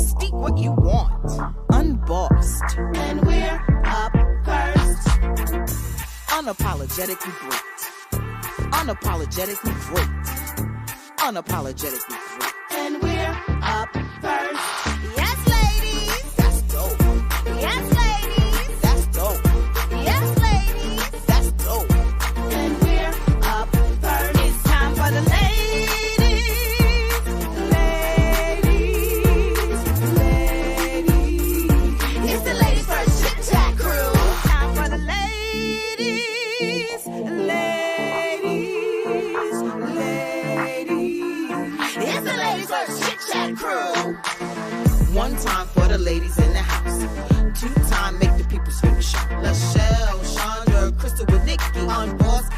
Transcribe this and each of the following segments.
Speak what you want. Unbossed. And we're up first. Unapologetically great. Unapologetically great. Unapologetically great. And we're up first. Yes, ladies. That's dope. Yes, ladies. That's dope. Yes, ladies. That's dope. And we're up first. It's time for the ladies. It's the Ladies First Chit-Chat crew. Time for the ladies. It's the Ladies First Chit-Chat crew. One time for the ladies in the house. Two time make the people scream and shout. Lachelle, Chandra, Crystal with Nikki on boss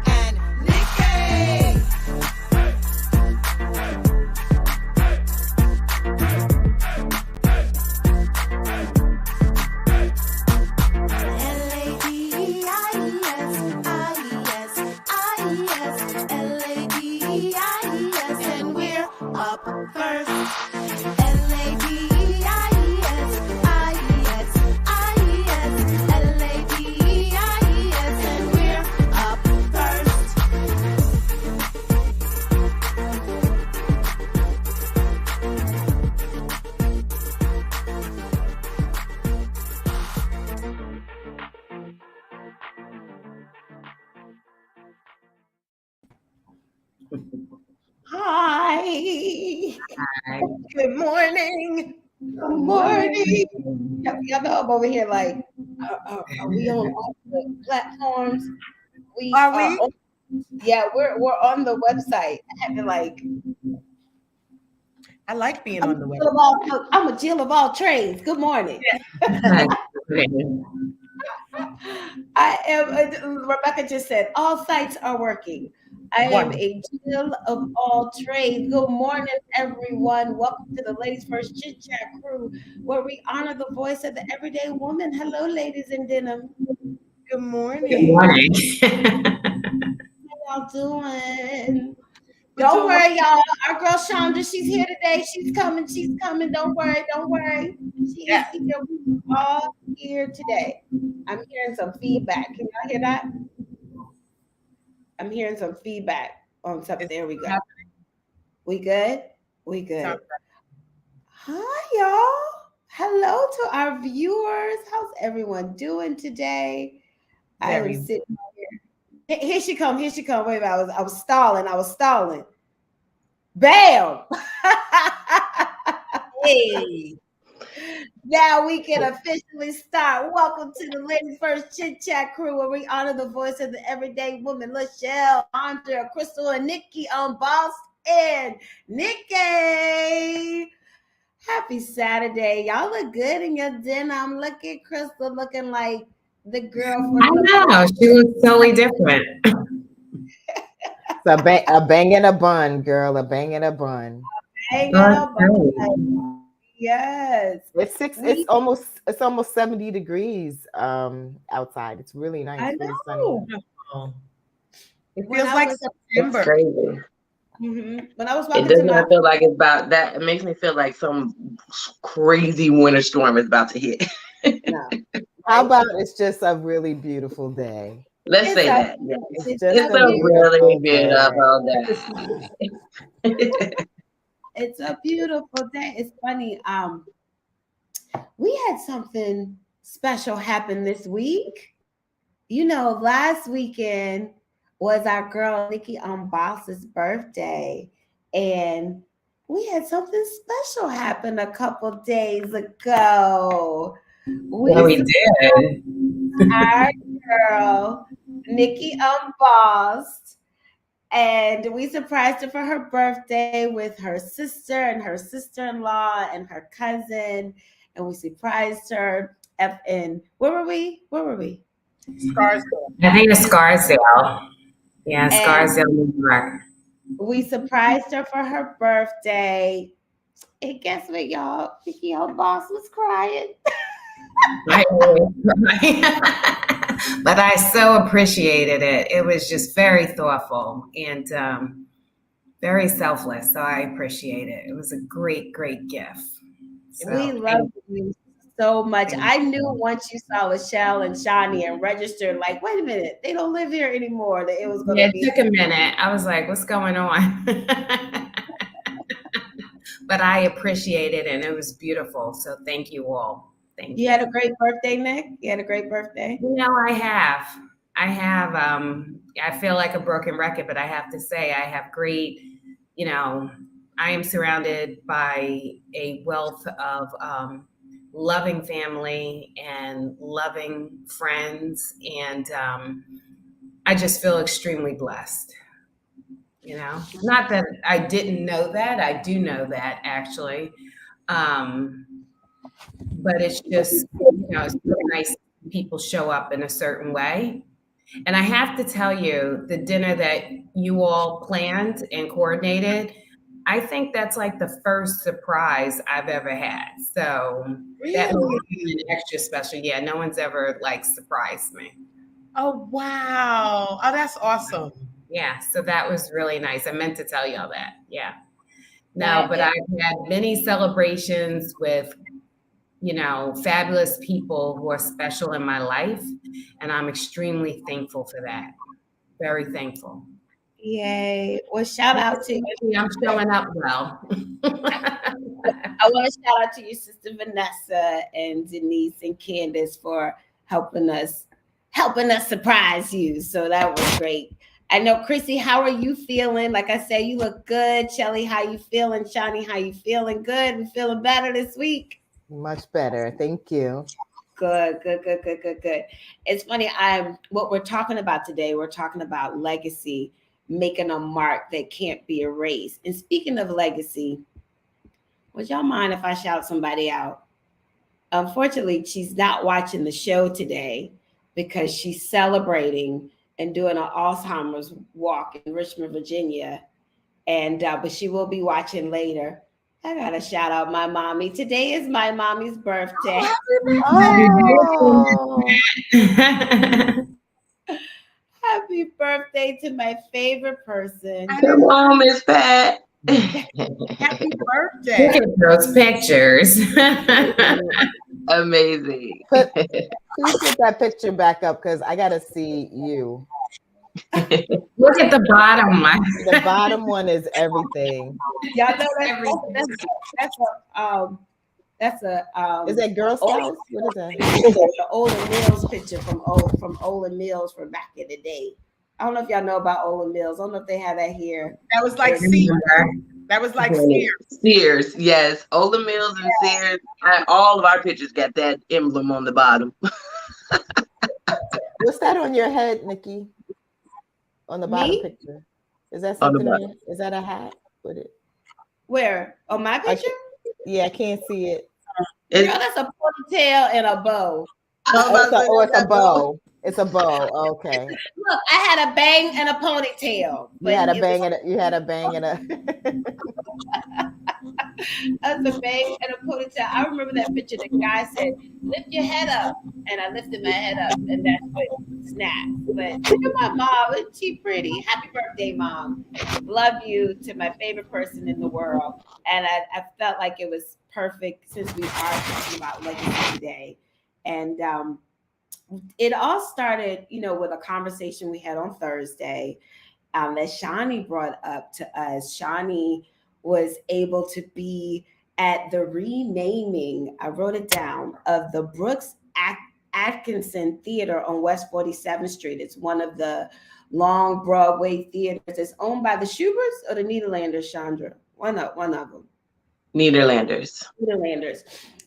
and Nikki. L-A-D-I-E-S, and we're up first. L-A-D-I-E-S, and we're up first. Hi. Hi. Good morning. Good morning. Y'all know I'm over here like, are we on all the platforms? Are we? on- yeah, we're on the website. I had to like, I like being I'm on the a web. Jill of all trades. Good morning. I am, Rebecca just said, all sites are working. I am a Jill of all trades. Good morning, everyone. Welcome to the Ladies First Chit Chat crew, where we honor the voice of the everyday woman. Hello, ladies in denim. Good morning. Good morning. How y'all doing? Don't worry, y'all. Our girl Chandra, she's here today. She's coming. She's coming. Don't worry. Don't worry. She's here. We're all here today. I'm hearing some feedback. Can y'all hear that? I'm hearing some feedback on something. There we go. We good? We good. Hi, y'all. Hello to our viewers. How's everyone doing today? I am sitting here. Here she come. Here she come. Wait a minute. I was stalling. Bam! Hey. Now we can officially start. Welcome to the Ladies First Chit Chat crew, where we honor the voice of the everyday woman, Lachelle, Andrea, Crystal, and Nikki on Boss and Nikki. Happy Saturday. Y'all look good in your denim. Look at Crystal looking like the girl from I know. She looks totally different. It's a bang and a bun, girl. A bang and a bun. Hang up. Yes. It's almost 70 degrees outside. It's really nice. I Really know. sunny. It feels like September. It's crazy. Mm-hmm. When I was It walking doesn't to my feel like it's about that. It makes me feel like some crazy winter storm is about to hit. no. How about it's just a really beautiful day? Let's say that. Yeah. It's It's a really beautiful day. It's a beautiful day. It's funny. We had something special happen this week. You know, last weekend was our girl Nikki Boss's birthday, and we had something special happen a couple days ago. We did. Our girl Nikki Bossed. And we surprised her for her birthday with her sister and her sister-in-law and her cousin. And we surprised her in, where were we? Scarsdale. I think it's Scarsdale. Yeah, Scarsdale, New York. We surprised her for her birthday. And guess what, y'all? Nikki Boss was crying. But I so appreciated it. It was just very thoughtful and very selfless. So I appreciate it. It was a great, great gift. So, We love you so much. I knew once you saw Lachelle and Shawnee and registered, like, wait a minute, they don't live here anymore. That it was going yeah, to it be. took a minute. I was like, what's going on? But I appreciate it, and it was beautiful. So thank you all. Thank you. You had a great birthday, Nick. You had a great birthday. You know, I have. I feel like a broken record, but I have to say I have great, I am surrounded by a wealth of loving family and loving friends. And I just feel extremely blessed. Not that I didn't know that. I do know that actually. But it's just, it's really nice when people show up in a certain way. And I have to tell you, the dinner that you all planned and coordinated, I think that's like the first surprise I've ever had. So that Really? was an extra special. Yeah, no one's ever like surprised me. Oh, wow. Oh, that's awesome. Yeah, so that was really nice. I meant to tell you all that. Yeah. No, but I've had many celebrations with fabulous people who are special in my life. And I'm extremely thankful for that. Very thankful. Yay. Well, shout out to you. I'm showing up well. I want to shout out to your sister Vanessa and Denise and Candace for helping us surprise you. So that was great. I know, Chrissy, how are you feeling? Like I said, you look good. Shelly, how you feeling? Shawnee, how you feeling? Good. We feeling better this week? Much better. Thank you. Good. It's funny. What we're talking about today, we're talking about legacy, making a mark that can't be erased. And speaking of legacy, would y'all mind if I shout somebody out? Unfortunately, she's not watching the show today because she's celebrating and doing an Alzheimer's walk in Richmond, Virginia. And but she will be watching later. I gotta shout out my mommy. Today is my mommy's birthday. Oh. Happy birthday to my favorite person. Come on, Miss Pat. Happy birthday. Look at those pictures. Amazing. Please put that picture back up because I gotta see you. Look at the bottom one. The bottom one is everything. Y'all know that's a Is that Girl Scouts? What is that? The Olin Mills picture from Olin Mills from back in the day. I don't know if y'all know about Olin Mills. I don't know if they have that here. That was like Sears. That was like Sears. Sears, yes. Olin Mills and Sears. All of our pictures got that emblem on the bottom. What's that on your head, Nikki? On the bottom picture. Is that something? Is that a hat? With it? Where? On my picture? I can't see it. Girl, that's a ponytail and a bow. It's a bow. It's a bow. Okay. Look, I had a bang and a ponytail. You had a bang and a That's a bang and a ponytail. I remember that picture. The guy said, "Lift your head up," and I lifted my head up, and that's what snapped. But look at my mom. Isn't she pretty? Happy birthday, Mom. Love you to my favorite person in the world. And I felt like it was perfect since we are talking about legacy today. And it all started, with a conversation we had on Thursday that Shawnee brought up to us. Shawnee was able to be at the renaming, I wrote it down, of the Brooks Atkinson Theater on West 47th Street. It's one of the long Broadway theaters. It's owned by the Schuberts or the Nederlanders, Chandra? One of them. Nederlanders.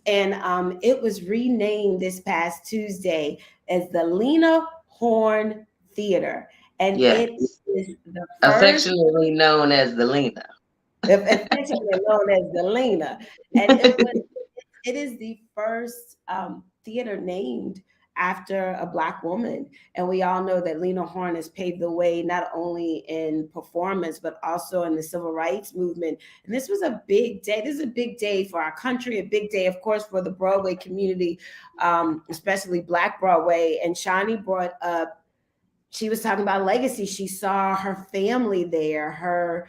And it was renamed this past Tuesday as the Lena Horne Theater. And it is the first, affectionately known as the Lena. Affectionately known as the Lena. And it is the first theater named after a Black woman. And we all know that Lena Horne has paved the way not only in performance, but also in the civil rights movement. And this was a big day. This is a big day for our country, a big day, of course, for the Broadway community, especially Black Broadway. And Shawnee brought up, she was talking about legacy. She saw her family there, her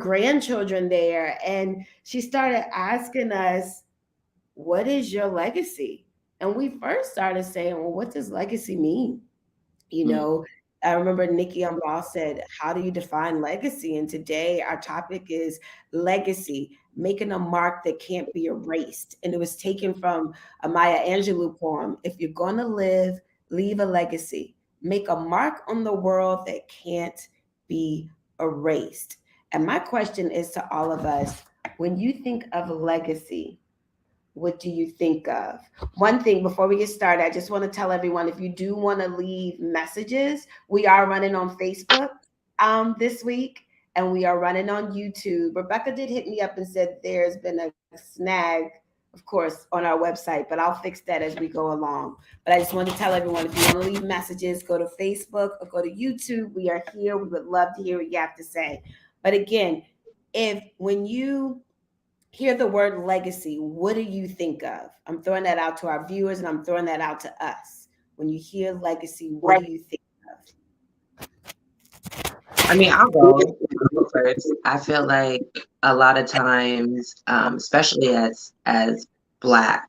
grandchildren there. And she started asking us, what is your legacy? And we first started saying, well, what does legacy mean? You know, I remember Nikki on Raw said, how do you define legacy? And today our topic is legacy, making a mark that can't be erased. And it was taken from a Maya Angelou poem. If you're going to live, leave a legacy, make a mark on the world that can't be erased. And my question is to all of us, when you think of legacy, what do you think of? One thing before we get started, I just want to tell everyone, if you do want to leave messages, we are running on Facebook this week, and we are running on YouTube. Rebecca did hit me up and said there's been a snag, of course, on our website, but I'll fix that as we go along. But I just want to tell everyone, if you want to leave messages, go to Facebook or go to YouTube. We are here. We would love to hear what you have to say. But again, when you hear the word legacy, what do you think of? I'm throwing that out to our viewers, and I'm throwing that out to us. When you hear legacy, what do you think of? I mean, I'll go first. I feel like a lot of times, especially as Black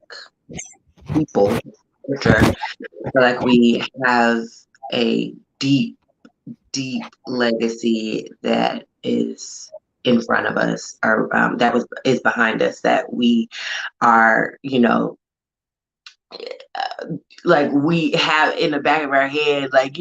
people, for sure, I feel like we have a deep legacy that is in front of us, or is behind us, that we are, like we have in the back of our head, like,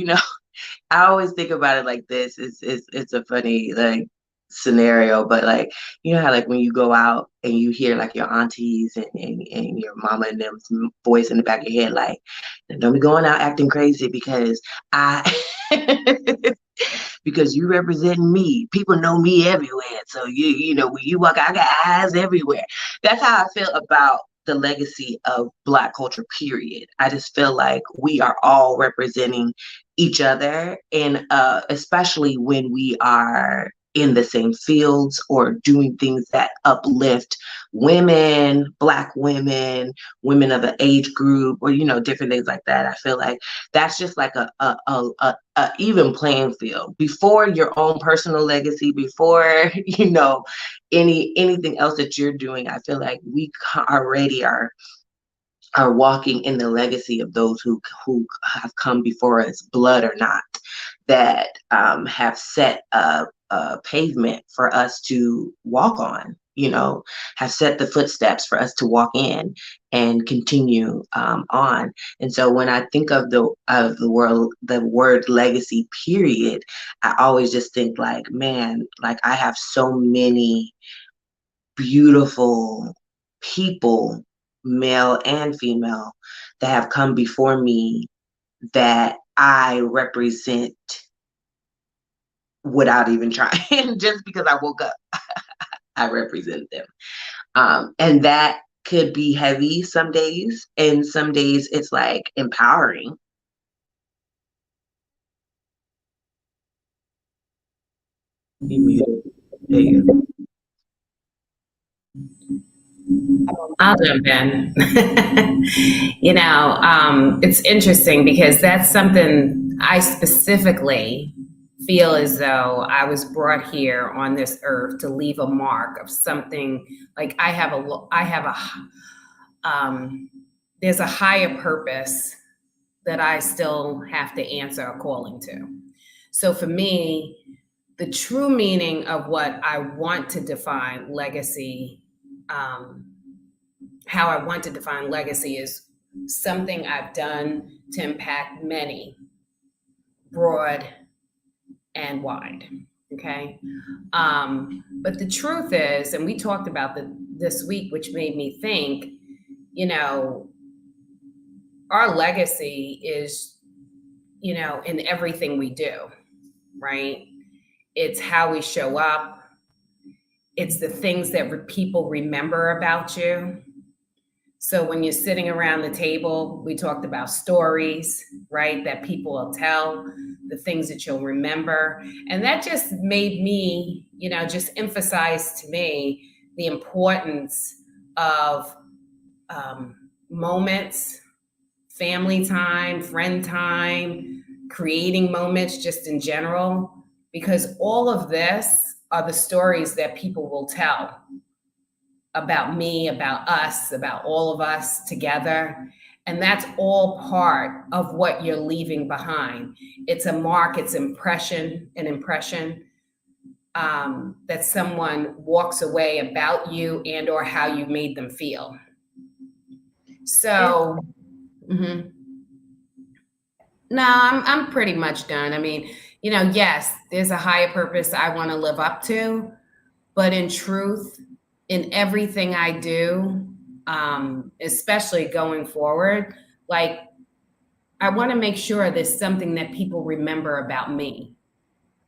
I always think about it like this. It's a funny like scenario, but like, how like when you go out and you hear like your aunties and your mama and them's voice in the back of your head, like, don't be going out acting crazy because because you represent me. People know me everywhere. So when you walk out, I got eyes everywhere. That's how I feel about the legacy of Black culture, period. I just feel like we are all representing each other, and especially when we are in the same fields or doing things that uplift women, Black women, women of the age group, or different things like that. I feel like that's just like a even playing field before your own personal legacy, before anything else that you're doing. I feel like we already are walking in the legacy of those who have come before us, blood or not, that have set a pavement for us to walk on, have set the footsteps for us to walk in and continue on. And so when I think of the word legacy, period, I always just think like, man, like I have so many beautiful people, male and female, that have come before me that I represent without even trying. Just because I woke up, I represent them. And that could be heavy some days, and some days it's like empowering. I'll jump in. It's interesting because that's something I specifically feel as though I was brought here on this earth to leave a mark of something. Like there's a higher purpose that I still have to answer a calling to. So for me, the true meaning of what I want to define legacy, how I want to define legacy, is something I've done to impact many, broad and wide. Okay. But the truth is, and we talked about this week, which made me think, our legacy is, in everything we do, right? It's how we show up. It's the things that people remember about you. So when you're sitting around the table, we talked about stories, right? That people will tell, the things that you'll remember. And that just made me, just emphasize to me the importance of moments, family time, friend time, creating moments just in general, because all of this are the stories that people will tell. about me, about us, about all of us together. And that's all part of what you're leaving behind. It's a mark, it's an impression that someone walks away about you and or how you made them feel. So, no, I'm pretty much done. I mean, yes, there's a higher purpose I want to live up to, but in truth, in everything I do, especially going forward, like I want to make sure there's something that people remember about me,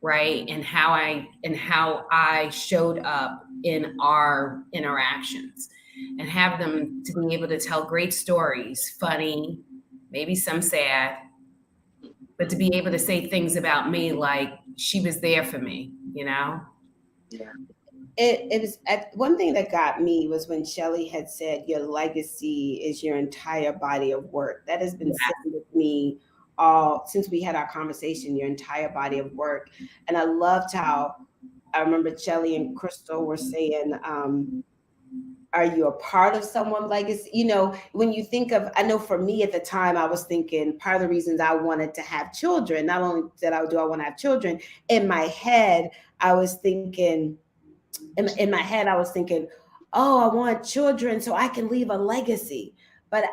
right? And how I showed up in our interactions, and have them to be able to tell great stories, funny, maybe some sad, but to be able to say things about me like she was there for me, Yeah. It was one thing that got me was when Shelley had said your legacy is your entire body of work. That has been sitting with me all since we had our conversation, your entire body of work. And I loved how I remember Shelley and Crystal were saying, are you a part of someone's legacy? When you think of, I know for me at the time, I was thinking part of the reasons I wanted to have children, not only that I want to have children, in my head, I was thinking, oh, I want children so I can leave a legacy. But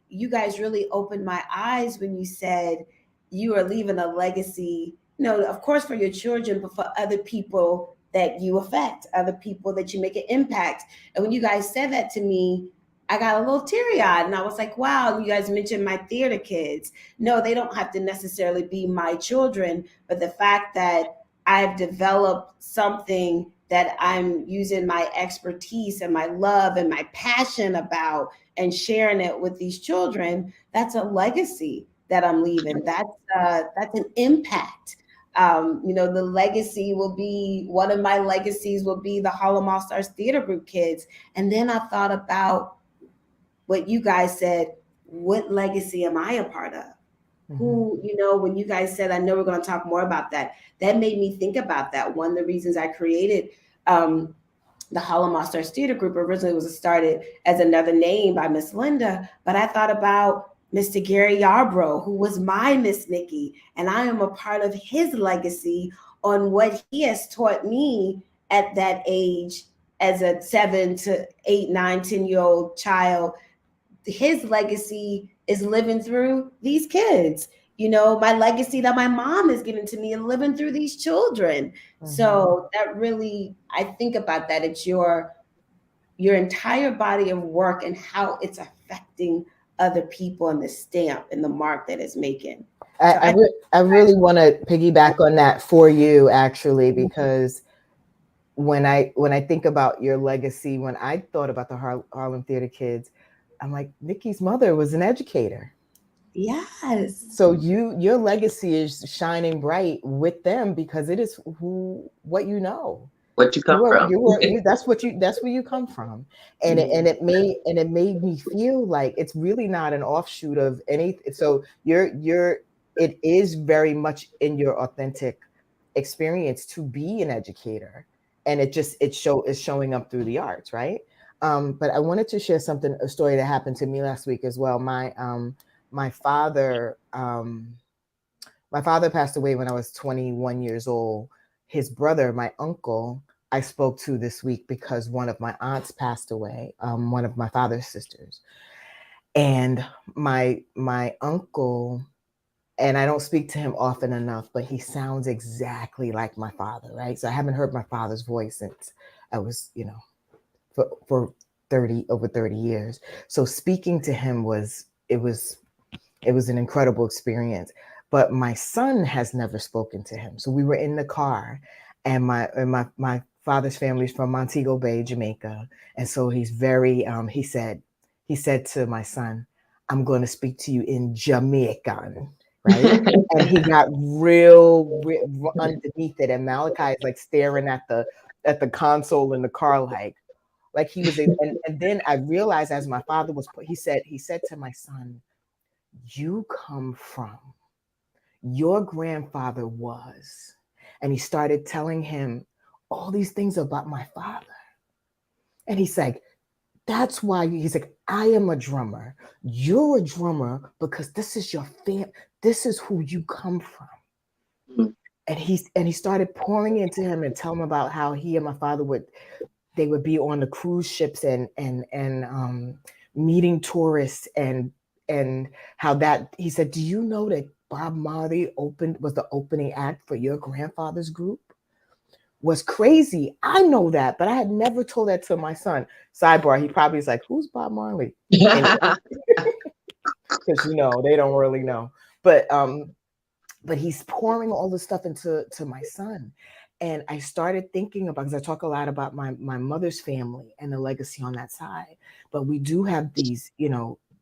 you guys really opened my eyes when you said you are leaving a legacy, of course for your children, but for other people that you affect, other people that you make an impact. And when you guys said that to me, I got a little teary-eyed and I was like, wow, you guys mentioned my theater kids. No, they don't have to necessarily be my children, but the fact that I've developed something that I'm using my expertise and my love and my passion about and sharing it with these children, that's a legacy that I'm leaving. That's an impact. The legacy will be, one of my legacies will be the Harlem All Stars Theater Group kids. And then I thought about what you guys said, what legacy am I a part of? Who, when you guys said, I know we're going to talk more about that, that made me think about that. One of the reasons I created the Harlem All Stars Theater Group originally was started as another name by Miss Linda, but I thought about Mr. Gary Yarbrough, who was my Miss Nikki, and I am a part of his legacy on what he has taught me at that age as a 7 to 8, 9, 10-year-old child. His legacy is living through these kids. My legacy that my mom has given to me and living through these children. Mm-hmm. So that really, I think about that. It's your entire body of work and how it's affecting other people and the stamp and the mark that it's making. I really want to piggyback on that for you, actually, because when I think about your legacy, when I thought about the Harlem Theater Kids, I'm like, Nikki's mother was an educator. Yes. So your legacy is shining bright with them because it is what you know. What you come from. That's where you come from. And it made me feel like it's really not an offshoot of anything. So it is very much in your authentic experience to be an educator. And it's showing up through the arts, right? But I wanted to share a story that happened to me last week as well. My father passed away when I was 21 years old. His brother, my uncle, I spoke to this week because one of my aunts passed away, one of my father's sisters. And my uncle, and I don't speak to him often enough, but he sounds exactly like my father, right? So I haven't heard my father's voice since I was, for over 30 years. So speaking to him was an incredible experience. But my son has never spoken to him. So we were in the car, and my father's family is from Montego Bay, Jamaica. And so he's very, he said to my son, I'm going to speak to you in Jamaican, right? And he got real underneath it. And Malachi is like staring at the console in the car, like he was, and then I realized as my father was, he said to my son, you come from, your grandfather was, and he started telling him all these things about my father. And he's like, that's why he's like, I am a drummer. You're a drummer because this is your this is who you come from. Mm. And he started pouring into him and telling him about how he and my father would be on the cruise ships and meeting tourists and how that he said, do you know that Bob Marley was the opening act for your grandfather's group? Was crazy. I know that, but I had never told that to my son. Sidebar, he probably is like, who's Bob Marley? Because they don't really know. But he's pouring all this stuff into my son. And I started thinking about, because I talk a lot about my mother's family and the legacy on that side. But we do have these,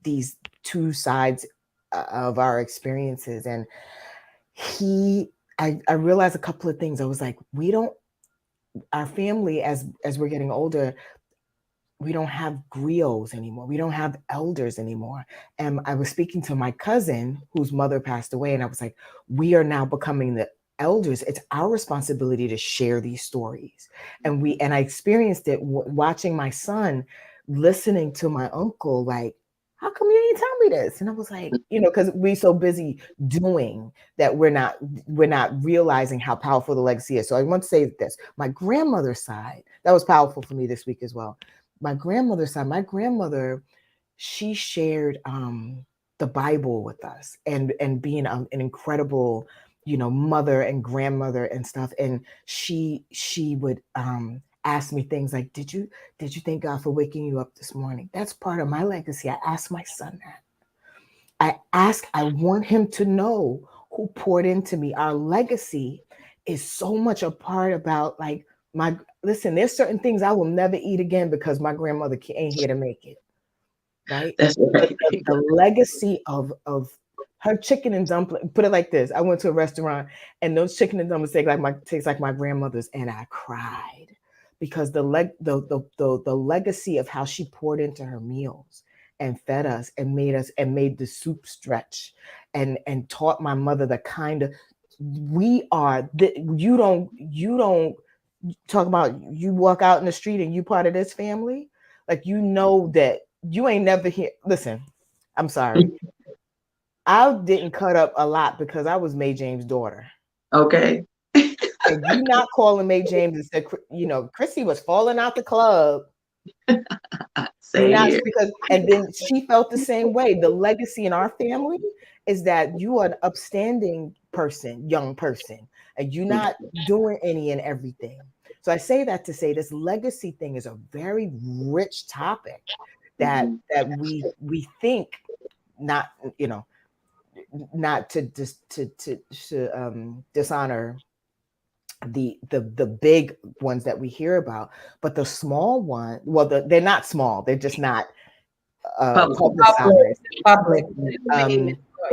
these two sides of our experiences. And I realized a couple of things. I was like, our family, as we're getting older, we don't have griots anymore. We don't have elders anymore. And I was speaking to my cousin whose mother passed away, and I was like, we are now becoming the elders. It's our responsibility to share these stories. And I experienced it watching my son listening to my uncle, like, how come you didn't tell me this? And I was like, because we're so busy doing that, we're not realizing how powerful the legacy is. So I want to say this: my grandmother's side, that was powerful for me this week as well. My grandmother's side, my grandmother, she shared the Bible with us and being an incredible, mother and grandmother and stuff. And she would ask me things like, did you thank God for waking you up this morning? That's part of my legacy. I asked my son that. I want him to know who poured into me. Our legacy is so much a part about, like, listen, there's certain things I will never eat again because my grandmother ain't here to make it. Right? That's right. The legacy of her chicken and dumpling, put it like this. I went to a restaurant and those chicken and dumplings taste like my grandmother's, and I cried because the legacy of how she poured into her meals and fed us and made the soup stretch and taught my mother the kind of you don't talk about, you walk out in the street and you part of this family, like, that you ain't never hear. Listen, I'm sorry. I didn't cut up a lot because I was Mae James' daughter. Okay. And you not calling Mae James and said, Chrissy was falling out the club. Same here. And then she felt the same way. The legacy in our family is that you are an upstanding person, young person, and you're not doing any and everything. So I say that to say this legacy thing is a very rich topic that we think not to dishonor the big ones that we hear about, but the small one, well, they're not small, they're just not publicized. Public.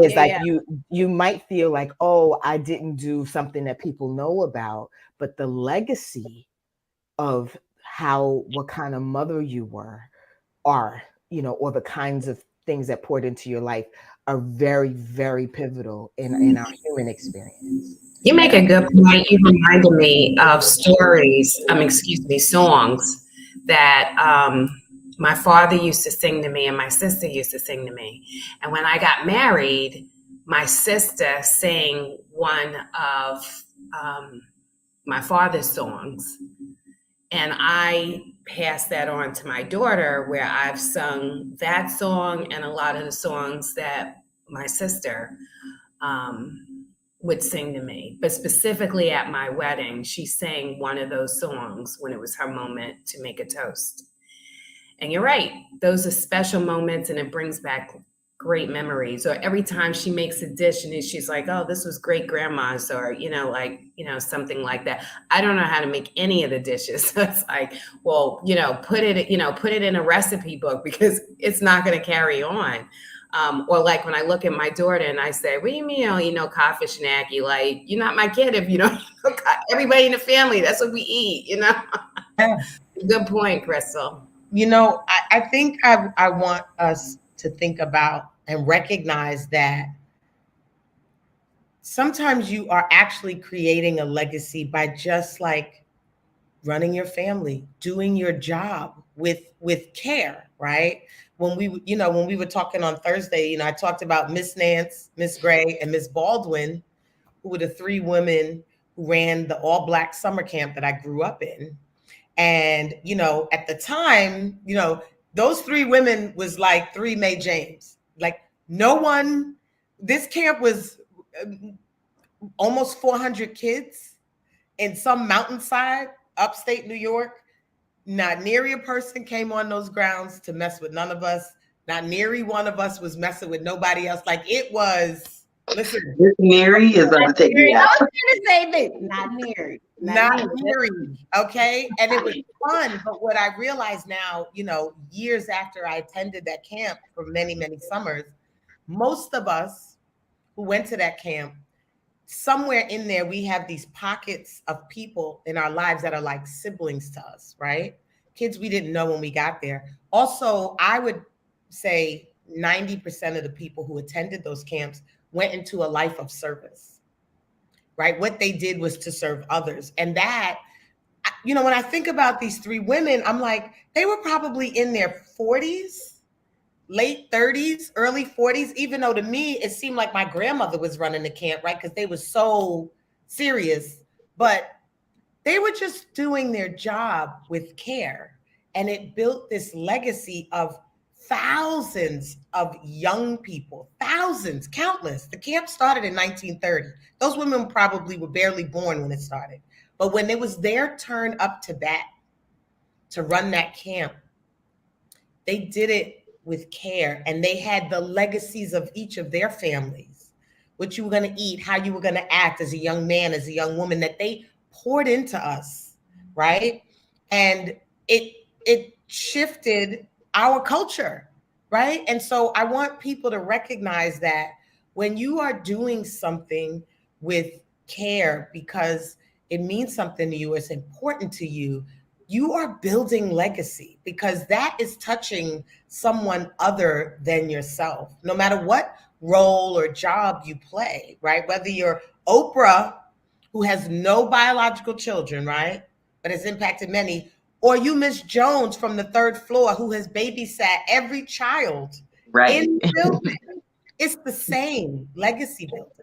Is like you might feel like, oh, I didn't do something that people know about, but the legacy of what kind of mother you are, or the kinds of things that poured into your life are very, very pivotal in our human experience. You make a good point. You reminded me of songs that my father used to sing to me and my sister used to sing to me. And when I got married, my sister sang one of my father's songs. And I passed that on to my daughter, where I've sung that song and a lot of the songs that my sister would sing to me. But specifically at my wedding, she sang one of those songs when it was her moment to make a toast. And you're right, those are special moments, and it brings back great memories. Or every time she makes a dish and she's like, oh, this was great grandma's, or, something like that. I don't know how to make any of the dishes. So it's like, well, put it in a recipe book because it's not going to carry on. Or like when I look at my daughter and I say, what do you mean, codfish and Aggie? Like, you're not my kid if you don't everybody in the family, that's what we eat, Yeah. Good point, Crystal. I think I want us to think about and recognize that sometimes you are actually creating a legacy by just like running your family, doing your job with care, right? When we were talking on Thursday, I talked about Miss Nance, Miss Gray, and Miss Baldwin, who were the three women who ran the all-Black summer camp that I grew up in. And, at the time, those three women was like three May James. Like this camp was almost 400 kids in some mountainside, upstate New York. Not nary a person came on those grounds to mess with none of us. Not nary one of us was messing with nobody else. Like it was, listen. Nary is going to take me out. I was going to say this. Not nary. Not nary. Okay. And it was fun. But what I realize now, years after I attended that camp for many, many summers, most of us who went to that camp, somewhere in there, we have these pockets of people in our lives that are like siblings to us, right? Kids we didn't know when we got there. Also, I would say 90% of the people who attended those camps went into a life of service, right? What they did was to serve others. And that, when I think about these three women, I'm like, they were probably in their 40s, late 30s, early 40s, even though to me, it seemed like my grandmother was running the camp, right? Because they were so serious, but they were just doing their job with care. And it built this legacy of thousands of young people, thousands, countless. The camp started in 1930. Those women probably were barely born when it started. But when it was their turn up to bat to run that camp, they did it with care, and they had the legacies of each of their families, what you were going to eat, how you were going to act as a young man, as a young woman, that they poured into us, right? And it shifted our culture, right? And so I want people to recognize that when you are doing something with care because it means something to you, it's important to you, you are building legacy, because that is touching someone other than yourself, no matter what role or job you play, right? Whether you're Oprah, who has no biological children, right? But has impacted many, or you Miss Jones from the third floor who has babysat every child in the building. It's the same legacy building.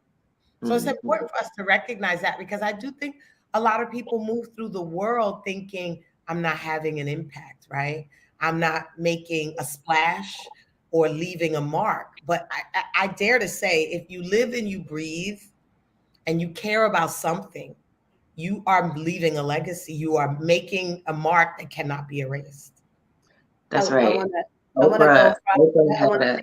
So it's important for us to recognize that, because I do think a lot of people move through the world thinking, I'm not having an impact, right? I'm not making a splash or leaving a mark. But I dare to say, if you live and you breathe and you care about something, you are leaving a legacy. You are making a mark that cannot be erased. That's right. I want to go real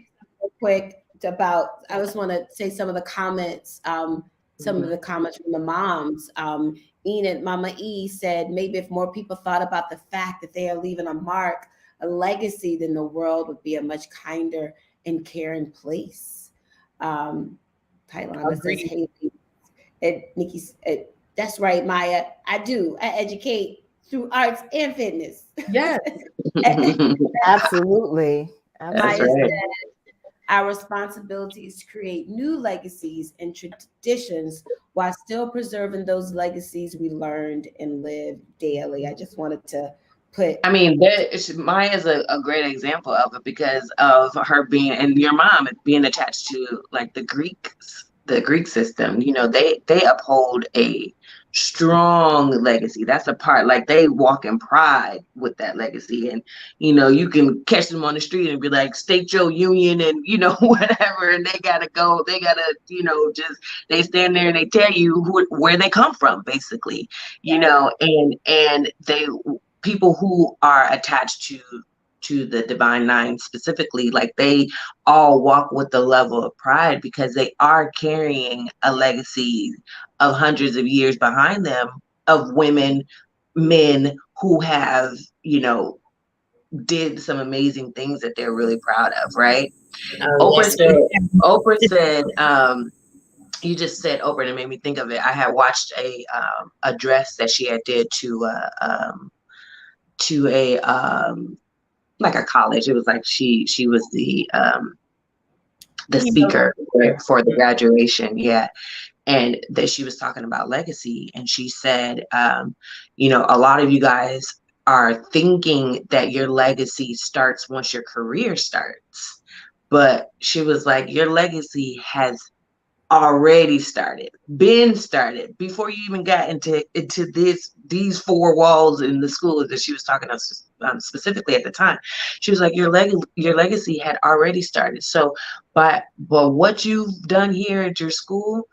quick about, I just want to say some of the comments, some of the comments from the moms. Enid, Mama E said, maybe if more people thought about the fact that they are leaving a mark, a legacy, then the world would be a much kinder and caring place. Tylon, this is Haley. Nikki's, that's right, Maya. I do. I educate through arts and fitness. Yes. Absolutely. Maya said, our responsibility is to create new legacies and traditions while still preserving those legacies we learned and lived daily. I just wanted to put. I mean, Maya is a great example of it, because of her being, and your mom being attached to like the Greek system. They uphold a strong legacy. That's a part, like they walk in pride with that legacy. And you can catch them on the street and be like, state your union and whatever, and they gotta just they stand there and they tell you where they come from, basically. And they people who are attached to the Divine Nine specifically, like they all walk with the level of pride, because they are carrying a legacy of hundreds of years behind them of women, men who have, did some amazing things that they're really proud of, right? Oprah said, you just said Oprah, and it made me think of it. I had watched a dress that she had did to a like a college. It was like she was the speaker for the graduation. Yeah. and that she was talking about legacy. And she said, you know, a lot of you guys are thinking that your legacy starts once your career starts. But she was like, your legacy has already been started before you even got into these four walls in the school that she was talking about specifically at the time. She was like, your legacy had already started. So, but what you've done here at your school,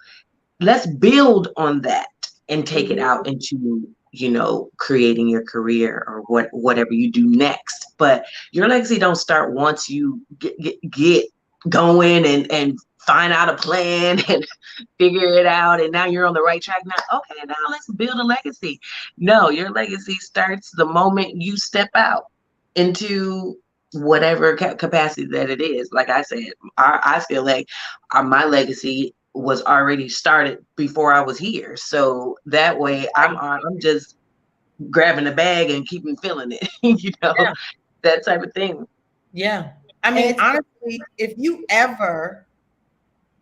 let's build on that and take it out into, you know, creating your career or whatever you do next. But your legacy don't start once you get going and find out a plan and figure it out, and now you're on the right track. Now, okay, now let's build a legacy. No, your legacy starts the moment you step out into whatever capacity that it is. Like I said, I feel like my legacy was already started before I was here, so that way I'm just grabbing the bag and keeping feeling it. You know, Yeah. that type of thing. Yeah. I mean, honestly, if you ever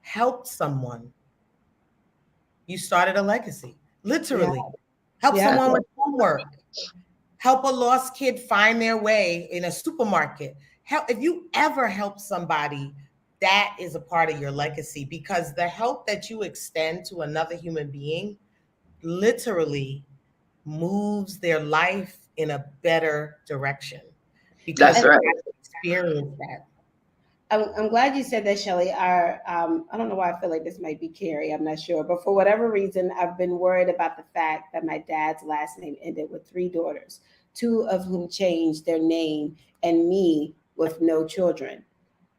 helped someone, you started a legacy. Literally. Help someone with homework. Help a lost kid find their way in a supermarket. If you ever help somebody, that is a part of your legacy, because the help that you extend to another human being literally moves their life in a better direction. Because That's right. Experience that. I'm glad you said that, Shelly. I don't know why I feel like this might be Carrie. I'm not sure. But for whatever reason, I've been worried about the fact that my dad's last name ended with 3 daughters, 2 of whom changed their name, and me with no children.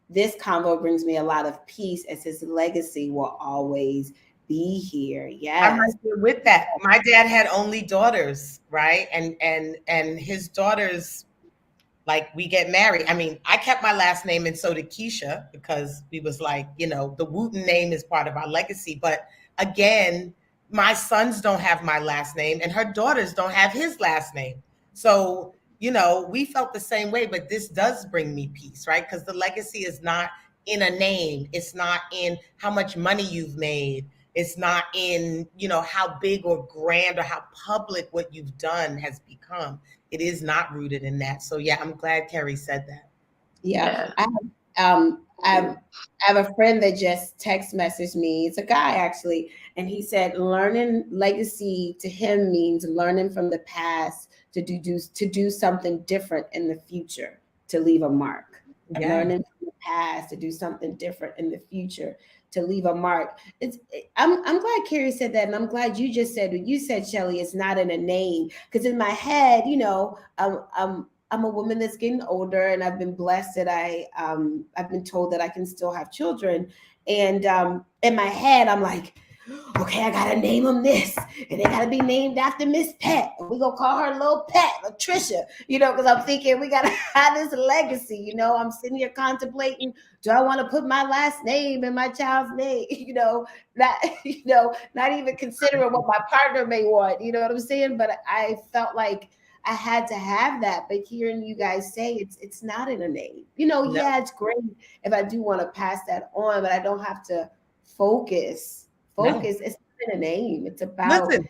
This convo brings me a lot of peace, as his legacy will always be here. Yes. I'm right there with that. My dad had only daughters, right? And his daughters, like, we get married. I mean, I kept my last name, and so did Keisha, because we was like, you know, the Wooten name is part of our legacy. But again, my sons don't have my last name, and her daughters don't have his last name. So, you know, we felt the same way, but this does bring me peace, right? Because the legacy is not in a name. It's not in how much money you've made. It's not in, you know, how big or grand or how public what you've done has become. It is not rooted in that. So yeah, I'm glad Carrie said that. Yeah. I have a friend that just text messaged me. It's a guy, actually, and he said learning legacy to him means learning from the past to do something different in the future, to leave a mark. Yeah. Learning from the past to do something different in the future, to leave a mark. I'm glad Carrie said that, and I'm glad you just said what you said, Shelly. It's not in a name, because in my head, you know, I'm a woman that's getting older, and I've been blessed that I've been told that I can still have children, and in my head, I'm like, okay, I gotta name them this, and they gotta be named after Miss Pet, and we gonna call her Little Pet, Latricia, you know, because I'm thinking we gotta have this legacy. You know, I'm sitting here contemplating, do I want to put my last name in my child's name? You know, not even considering what my partner may want. You know what I'm saying? But I felt like I had to have that. But hearing you guys say it's not in a name. You know, yeah, it's great if I do want to pass that on, but I don't have to focus. No. It's not in a name. It's about. Listen,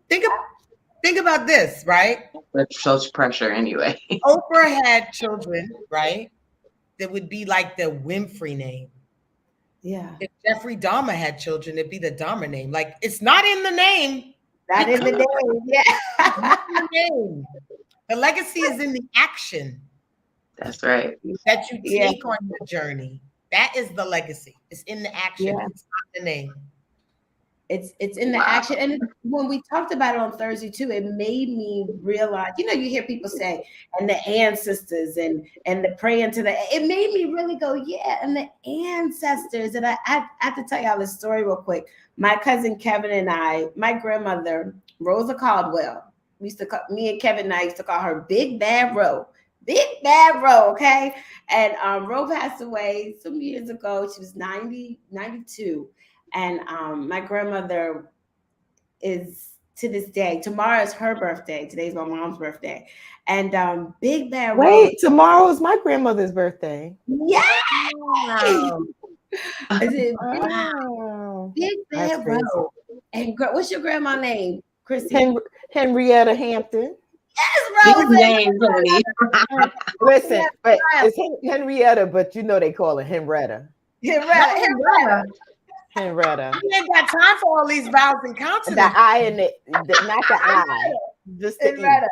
think about this, right? That's such pressure anyway. Oprah had children, right? That would be like the Winfrey name. Yeah. If Jeffrey Dahmer had children, it'd be the Dahmer name. Like, it's not in the name. Not in the name. Yeah. Not in the name. The legacy is in the action. That's right. That you take on your journey. That is the legacy. It's in the action. Yeah. It's not the name. It's in the action. And when we talked about it on Thursday too, it made me realize, you know, you hear people say, and the ancestors and the praying to it made me really go, yeah, and the ancestors. And I have to tell y'all this story real quick. My cousin Kevin and my grandmother, Rosa Caldwell, we used to call, me and Kevin and I used to call her Big Bad Ro. Big Bad Ro, okay? And Ro passed away some years ago. She was 92. And my grandmother is, to this day, tomorrow is her birthday. Today's my mom's birthday. And Big Bad Ro. Wait, tomorrow is my grandmother's birthday. Yeah. Wow. Wow. Wow. Big That's Bad crazy. Row. And what's your grandma name? Chrissy. Henrietta Hampton. Yes, Big Rose. name, honey. Listen, but it's Henrietta, but you know they call it Henrietta. Henrietta. Henrietta. You ain't got time for all these vowels and The consonants. I and not the I, just the E. Henrietta.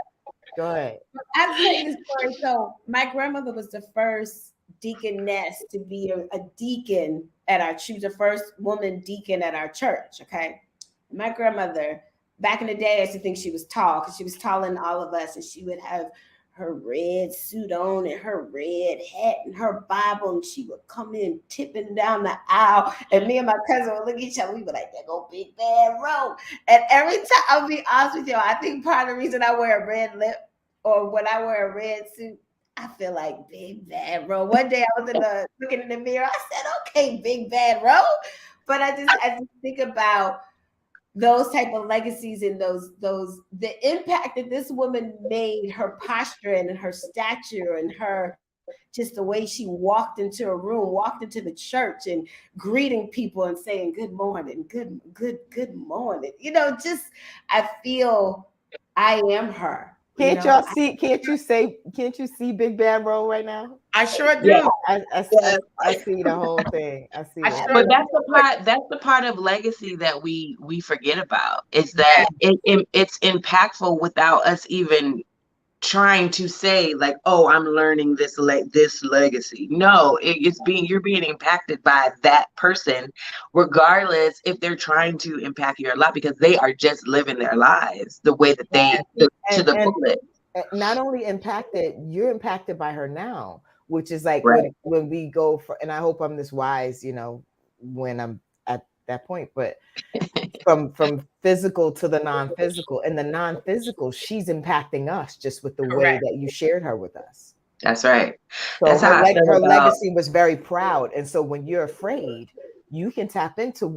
Go ahead. I'll tell you the story. So my grandmother was the first deaconess to be a deacon at our church. She was the first woman deacon at our church. Okay. My grandmother, back in the day, I used to think she was tall because she was taller than all of us, and she would have her red suit on and her red hat and her Bible, and she would come in tipping down the aisle, and me and my cousin would look at each other. We were like, "There go Big Bad Row." And every time, I'll be honest with you, I think part of the reason I wear a red lip or when I wear a red suit, I feel like Big Bad Row. One day I was looking in the mirror. I said, "Okay, Big Bad Row," but I just think about those type of legacies and the impact that this woman made, her posture and her stature and her just the way she walked into a room, walked into the church and greeting people and saying good morning, good morning. Just I feel I am her. Can't you see Big Bad Row right now? I sure do. Yeah. I see the whole thing. I see it. But that's the part of legacy that we forget about, is that it's impactful without us even trying to say like, oh, I'm learning this legacy. No, you're being impacted by that person, regardless if they're trying to impact your life, because they are just living their lives the way that to the bullet. Not only impacted, you're impacted by her now, which is like Right. when we go for, and I hope I'm this wise, when I'm at that point, but from physical to the non-physical, and the non-physical, she's impacting us just with the way that you shared her with us. That's right. So That's how I feel her about legacy was very proud. And so when you're afraid, you can tap into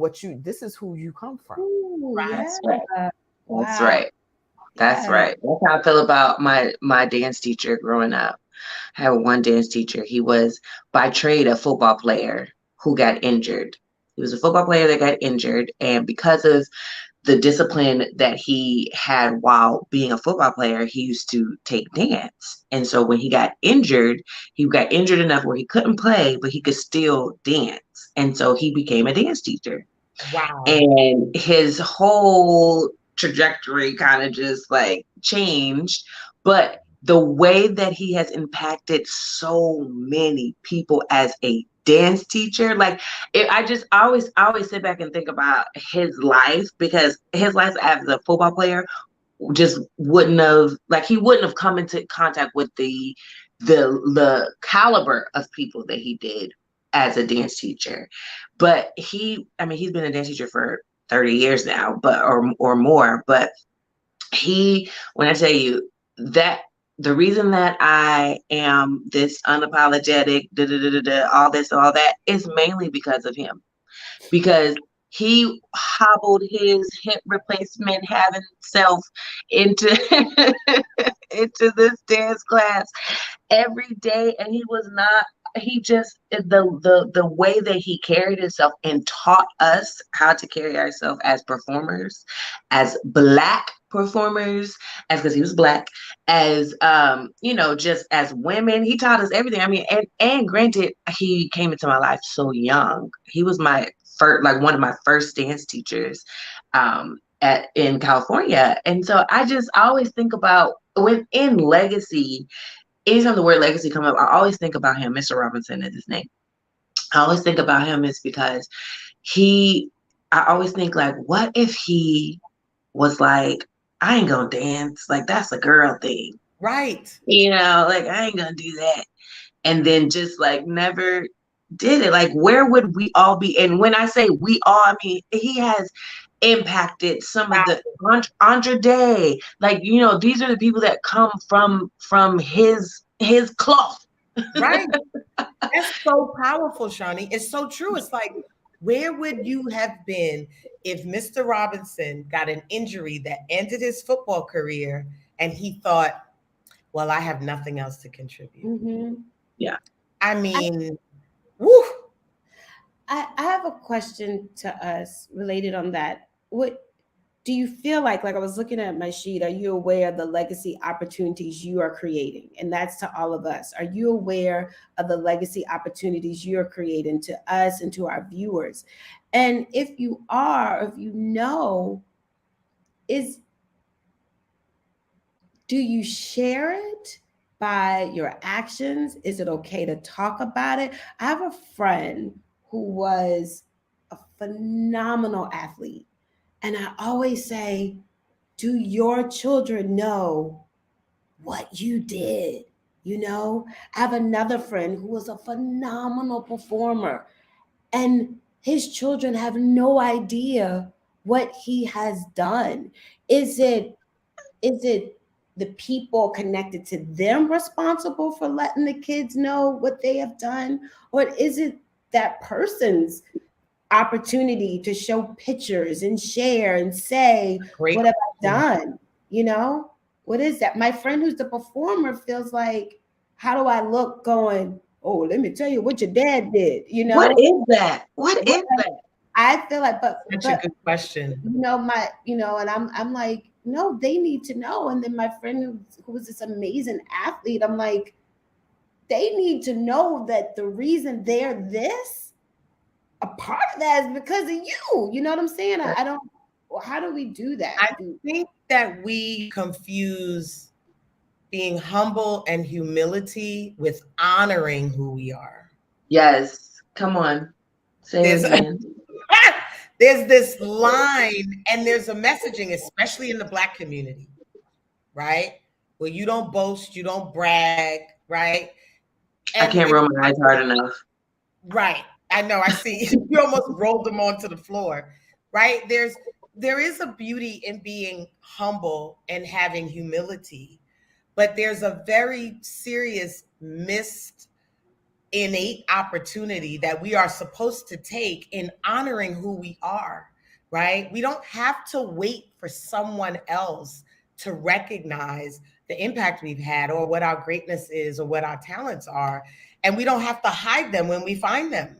this is who you come from. Ooh, That's yeah. right. Wow. That's right. That's right. That's how I feel about my dance teacher growing up. I had one dance teacher. He was by trade a football player who got injured. He was a football player that got injured, and because of the discipline that he had while being a football player, he used to take dance. And so when he got injured enough where he couldn't play, but he could still dance. And so he became a dance teacher. Wow. And his whole trajectory kind of just like changed. But the way that he has impacted so many people as a dance teacher, like I always sit back and think about his life, because his life as a football player just wouldn't have come into contact with the caliber of people that he did as a dance teacher. But he's been a dance teacher for 30 years now, but or more. But when I tell you that the reason that I am this unapologetic, all this, all that, is mainly because of him. Because he hobbled his hip replacement having self into into this dance class every day, and he just the way that he carried himself and taught us how to carry ourselves as performers, as Black performers, as because he was Black, as just as women. He taught us everything. I mean, and granted, he came into my life so young. He was my one of my first dance teachers in California. And so I always think about, when in legacy, anytime the word legacy come up, I always think about him. Mr. Robinson is his name. I always think about him is because I always think like, what if he was like, I ain't gonna dance, like that's a girl thing. Right. Like I ain't gonna do that. And then just like never did it. Like, where would we all be? And when I say we all, I mean he has impacted some of the Andre Day. Like, these are the people that come from his cloth. Right. That's so powerful, Shawnee. It's so true. It's like, where would you have been if Mr. Robinson got an injury that ended his football career and he thought, well, I have nothing else to contribute? Mm-hmm. Yeah. I mean, woo. I have have a question to us related on that. What do you feel like I was looking at my sheet, are you aware of the legacy opportunities you are creating? And that's to all of us. Are you aware of the legacy opportunities you're creating to us and to our viewers? And if you are, if you know, do you share it by your actions? Is it okay to talk about it? I have a friend who was a phenomenal athlete. And I always say, do your children know what you did? You know, I have another friend who was a phenomenal performer, and his children have no idea what he has done. Is it the people connected to them responsible for letting the kids know what they have done? Or is it that person's opportunity to show pictures and share and say, Great what have I question. done? You know, what is that? My friend who's the performer feels like, how do I look going, oh, let me tell you what your dad did, you know? What is that? What is that? I feel like, but Such a good question. you know, and I'm like, no, they need to know. And then my friend who was this amazing athlete, I'm like, they need to know that the reason they're this, a part of that is because of you. You know what I'm saying? I don't, how do we do that? I think that we confuse being humble and humility with honoring who we are. Yes. Come on. Say it again. There's this line and there's a messaging, especially in the Black community, right? Where you don't boast, you don't brag, right? I can't roll my eyes hard enough. Right. I know, I see. You almost rolled them onto the floor, right? There is a beauty in being humble and having humility, but there's a very serious missed innate opportunity that we are supposed to take in honoring who we are, right? We don't have to wait for someone else to recognize the impact we've had or what our greatness is or what our talents are. And we don't have to hide them when we find them,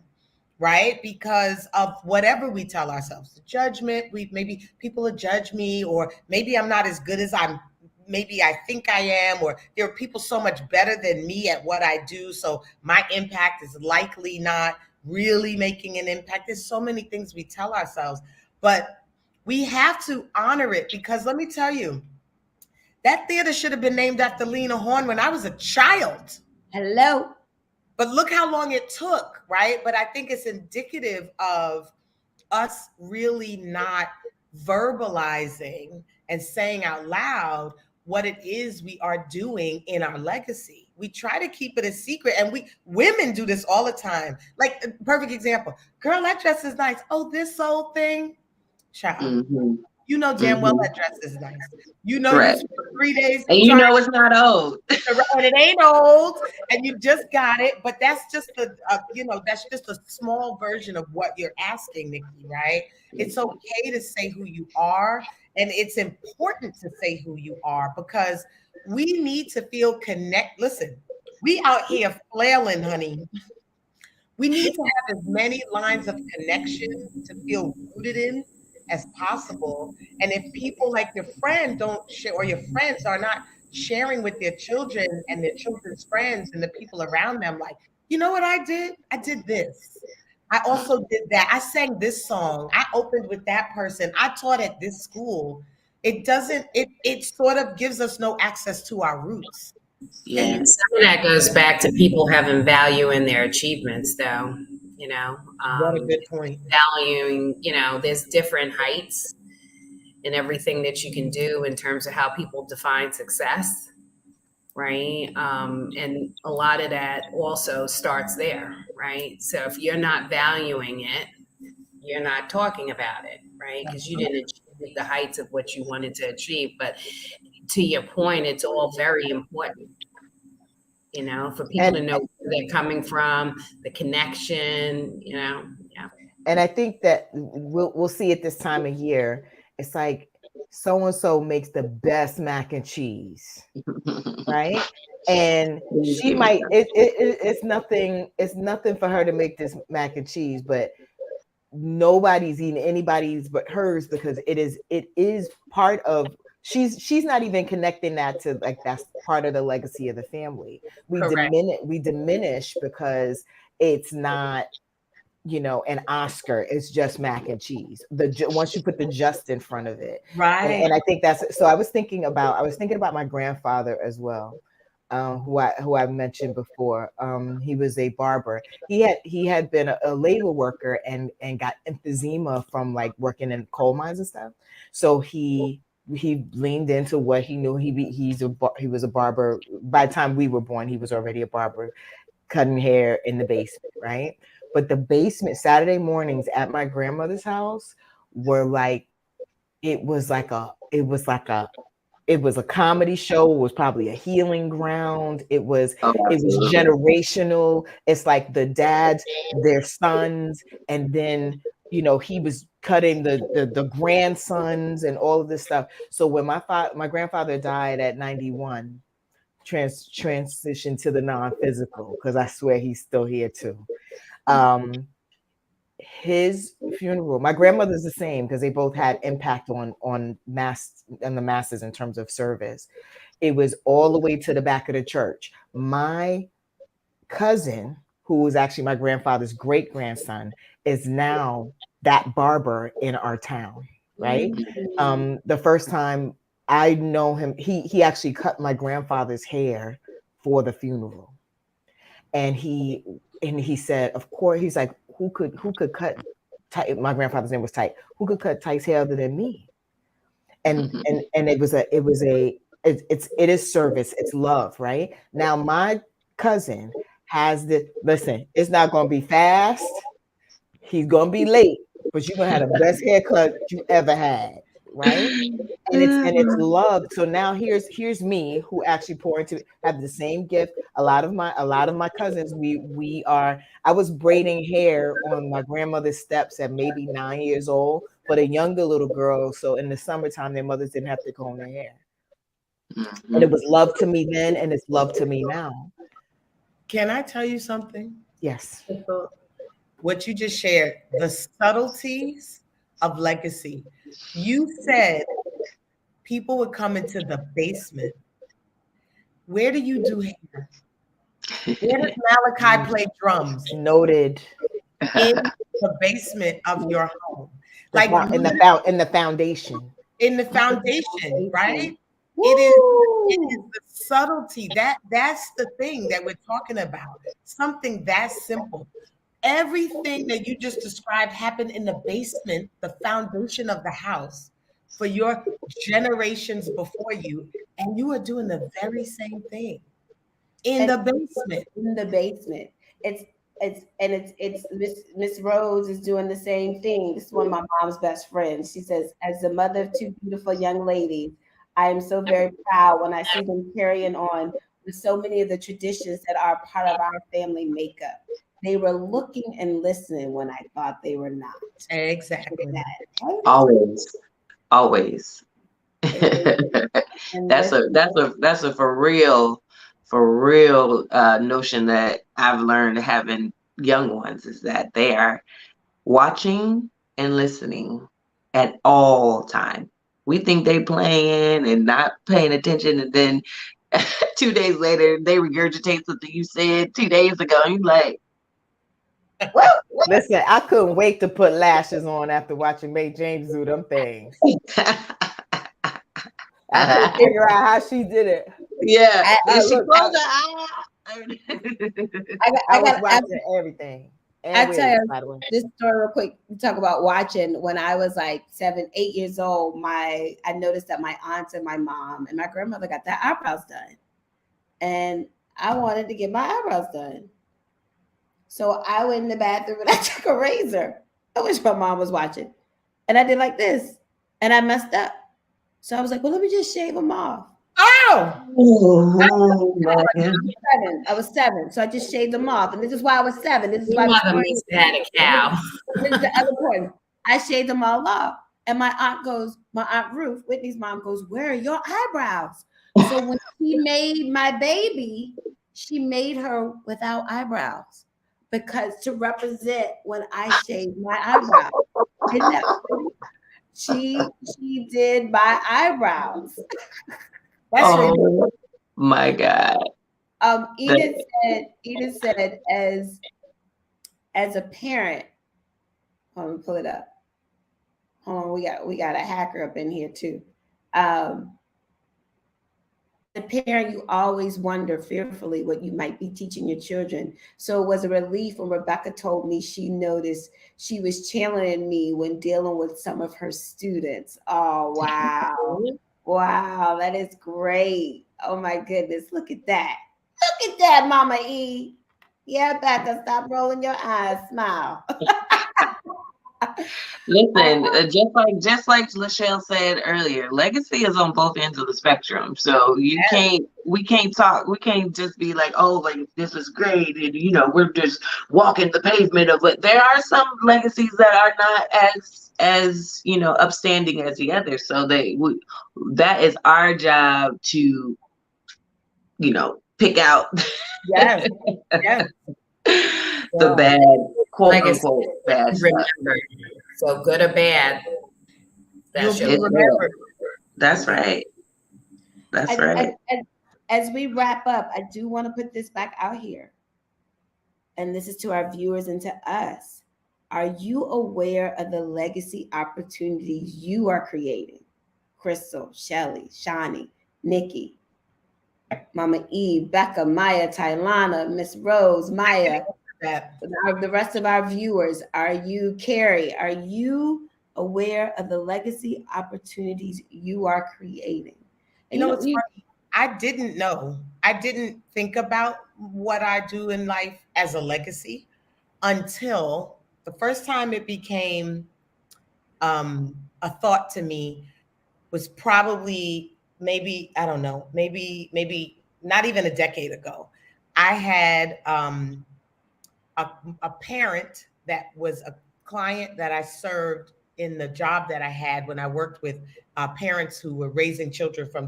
right? Because of whatever we tell ourselves, the judgment, maybe people will judge me, or maybe I'm not as good as maybe I think I am, or there are people so much better than me at what I do, so my impact is likely not really making an impact. There's so many things we tell ourselves, but we have to honor it, because let me tell you, that theater should have been named after Lena Horne when I was a child. Hello. But look how long it took, right? But I think it's indicative of us really not verbalizing and saying out loud what it is we are doing in our legacy. We try to keep it a secret, and women do this all the time. Like, perfect example, girl, that dress is nice. Oh, this old thing, child. Mm-hmm. You know damn well that dress is nice. You know, Correct. you spent 3 days and you know it's not old. and it ain't old, and you just got it. But that's just that's just a small version of what you're asking, Nikki, right? It's okay to say who you are, and it's important to say who you are, because we need to feel connect. Listen, we out here flailing, honey. We need to have as many lines of connection to feel rooted in as possible. And if people like your friend don't share, or your friends are not sharing with their children and their children's friends and the people around them, like, you know what I did? I did this. I also did that. I sang this song. I opened with that person. I taught at this school. It sort of gives us no access to our roots. Yeah. And some of that goes back to people having value in their achievements, though. You know, What a good point. Valuing, there's different heights in everything that you can do in terms of how people define success, right? And a lot of that also starts there, right? So if you're not valuing it, you're not talking about it, right? Because you didn't achieve the heights of what you wanted to achieve. But to your point, it's all very important, for people to know where they're coming from, the connection, yeah. And I think that we'll see it this time of year. It's like so-and-so makes the best mac and cheese, right? And she might, it's nothing for her to make this mac and cheese, but nobody's eating anybody's but hers, because it is part of, she's not even connecting that to like that's part of the legacy of the family. We Correct. diminish because it's not, you know, an Oscar. It's just mac and cheese. Once you put the just in front of it, Right. and I think that's so. I was thinking about my grandfather as well, who I mentioned before. He was a barber. He had been a labor worker and got emphysema from like working in coal mines and stuff. So he leaned into what he knew. He was a barber. By the time we were born, he was already a barber, cutting hair in the basement, right? But the basement Saturday mornings at my grandmother's house were like, it was a comedy show. It was probably a healing ground. It was generational. It's like the dads, their sons, and then, you know, he was cutting the grandsons and all of this stuff. So when my grandfather died at 91, transition to the non-physical, because I swear he's still here too. His funeral, my grandmother's the same, because they both had impact on the masses in terms of service. It was all the way to the back of the church. My cousin, who was actually my grandfather's great grandson, is now that barber in our town, right? The first time I know him, he actually cut my grandfather's hair for the funeral. And he said, of course, he's like, who could cut tight? My grandfather's name was Tight. Who could cut Tight's hair other than me? And it is service, it's love, right? Now my cousin has listen, it's not gonna be fast, he's gonna be late, but you're gonna have the best haircut you ever had, right? And it's love. So now here's me, who actually have the same gift. A lot of my cousins, I was braiding hair on my grandmother's steps at maybe 9 years old for the younger little girls. So in the summertime, their mothers didn't have to comb their hair. And it was love to me then, and it's love to me now. Can I tell you something? Yes. What you just shared, the subtleties of legacy. You said people would come into the basement. Where do you do hair? Where does Malachi play drums? Noted. In the basement of your home. Like in the foundation. In the foundation, right? It is the subtlety. That's the thing that we're talking about. Something that simple. Everything that you just described happened in the basement, the foundation of the house, for your generations before you, and you are doing the very same thing in the basement. In the basement, it's Miss Rose is doing the same thing. This is one of my mom's best friends. She says, as the mother of two beautiful young ladies, I am so very proud when I see them carrying on with so many of the traditions that are part of our family makeup. They were looking and listening when I thought they were not. Exactly. Always. That's a for real notion that I've learned having young ones, is that they are watching and listening at all time. We think they playing and not paying attention, and then 2 days later they regurgitate something you said 2 days ago. And you're like, well, listen, I couldn't wait to put lashes on after watching May James do them things. I couldn't figure out how she did it. Yeah, I was watching everything. I tell you this story real quick. We talk about watching. When I was like 7, 8 years old, I noticed that my aunts and my mom and my grandmother got their eyebrows done, and I wanted to get my eyebrows done. So I went in the bathroom and I took a razor. I wish my mom was watching, and I did like this, and I messed up. So I was like, well, let me just shave them off. Oh, I was 7, so I just shaved them off, and this is why I was 7. This is why mother must have had a cow. This is the other point. I shaved them all off, and my Aunt Ruth, Whitney's mom goes, "Where are your eyebrows?" So when she made my baby, she made her without eyebrows, because to represent when I shaved my eyebrows. Isn't that funny? She did my eyebrows. That's Oh my God. Edith said as a parent, hold on, pull it up. Hold on, we got a hacker up in here too. The parent, you always wonder fearfully what you might be teaching your children. So it was a relief when Rebecca told me she noticed she was channeling me when dealing with some of her students. Oh, wow. Wow, that is great. Oh my goodness. Look at that. Look at that, Mama E. Yeah, Becca, stop rolling your eyes. Smile. Listen, just like Lachelle said earlier, legacy is on both ends of the spectrum. So we can't just be like, oh, like this is great, and we're just walking the pavement of it. There are some legacies that are not as upstanding as the others. So that is our job to pick out yes, yes. the bad, quote unquote bad stuff. Remember, so good or bad, that's You'll your be remembered. That's right. That's right. As we wrap up, I do want to put this back out here. And this is to our viewers and to us. Are you aware of the legacy opportunities you are creating? Crystal, Shelly, Shawnee, Nikki, Mama E, Becca, Maya, Tylana, Miss Rose, Maya, the rest of our viewers. Are you, Carrie, are you aware of the legacy opportunities you are creating? And It's funny. I didn't know. I didn't think about what I do in life as a legacy until the first time it became a thought to me was probably maybe, I don't know, maybe not even a decade ago. I had a parent that was a client that I served in the job that I had when I worked with parents who were raising children from